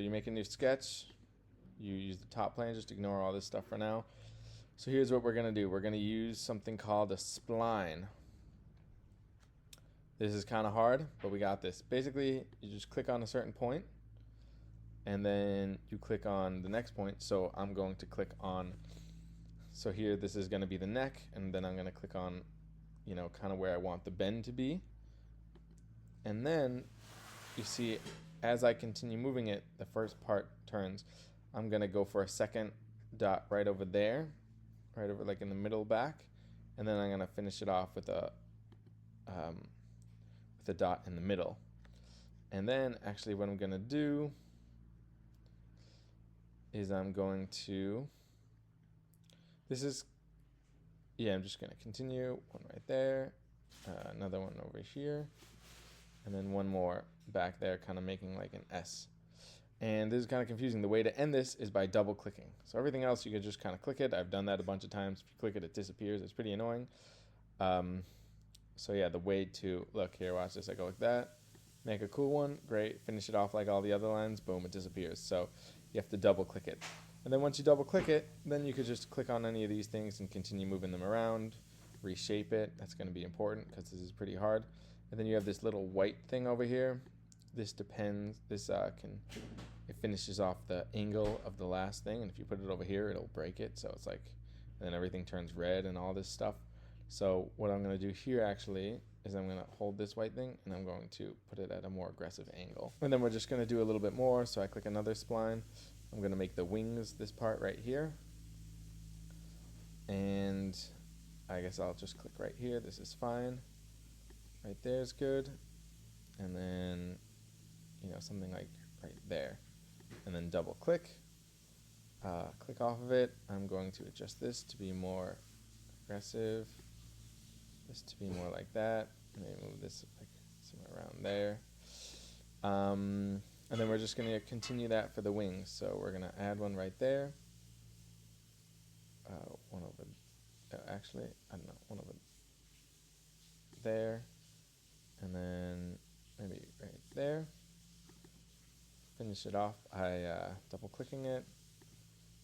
You make a new sketch, you use the top plane, just ignore all this stuff for now. So here's what we're going to do. We're going to use something called a spline. This is kind of hard, but we got this. Basically, you just click on a certain point, and then you click on the next point. So I'm going to click on, so here this is going to be the neck, and then I'm going to click on, you know, kind of where I want the bend to be. And then you see, as I continue moving it, the first part turns. I'm going to go for a second dot right over there, right over like in the middle back, and then I'm going to finish it off with a dot in the middle. And then actually what I'm going to do is I'm going to, this is, yeah, I'm just going to continue, one right there, another one over here, and then one more back there, kind of making like an S. And this is kind of confusing. The way to end this is by double clicking. So everything else you can just kind of click it. I've done that a bunch of times. If you click it, it disappears. It's pretty annoying. So yeah, the way to, look here, watch this. I go like that, make a cool one, great, finish it off like all the other lines, boom, it disappears. So you have to double click it. And then once you double click it, then you could just click on any of these things and continue moving them around, reshape it. That's going to be important because this is pretty hard. And then you have this little white thing over here. This depends, it finishes off the angle of the last thing, and if you put it over here, it'll break it. So it's like, and then everything turns red and all this stuff. So what I'm going to do here actually is I'm going to hold this white thing and I'm going to put it at a more aggressive angle. And then we're just going to do a little bit more. So I click another spline. I'm going to make the wings this part right here. And I guess I'll just click right here. This is fine. Right there is good. And then, you know, something like right there. And then double click. Click off of it. I'm going to adjust this to be more aggressive. This to be more like that. Maybe move this like somewhere around there. And then we're just going to continue that for the wings. So we're going to add one right there. One over, actually, I don't know, one over there. And then maybe right there. Finish it off by double clicking it.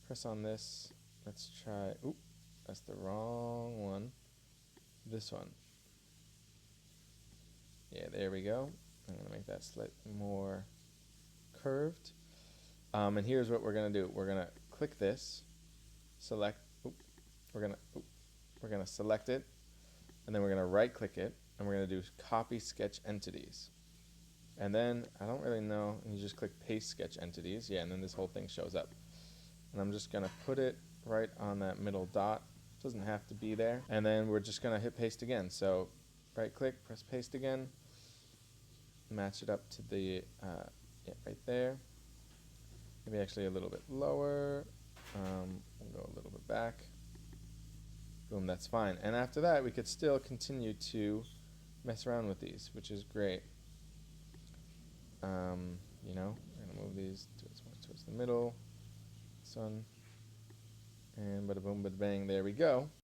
Press on this. Let's try, oop, that's the wrong one. This one. Yeah, there we go. I'm going to make that slightly more curved. And here's what we're going to do. We're going to click this, select, we're going to select it, and then we're going to right click it, and we're going to do copy sketch entities. And then, I don't really know, and you just click paste sketch entities. Yeah, and then this whole thing shows up. And I'm just going to put it right on that middle dot. Doesn't have to be there. And then we're just going to hit paste again. So right click, press paste again, match it up to the, yeah, right there. Maybe actually a little bit lower. We'll go a little bit back. Boom, that's fine. And after that, we could still continue to mess around with these, which is great. You know, we're going to move these towards the middle. This one. And bada boom, bada bang, there we go.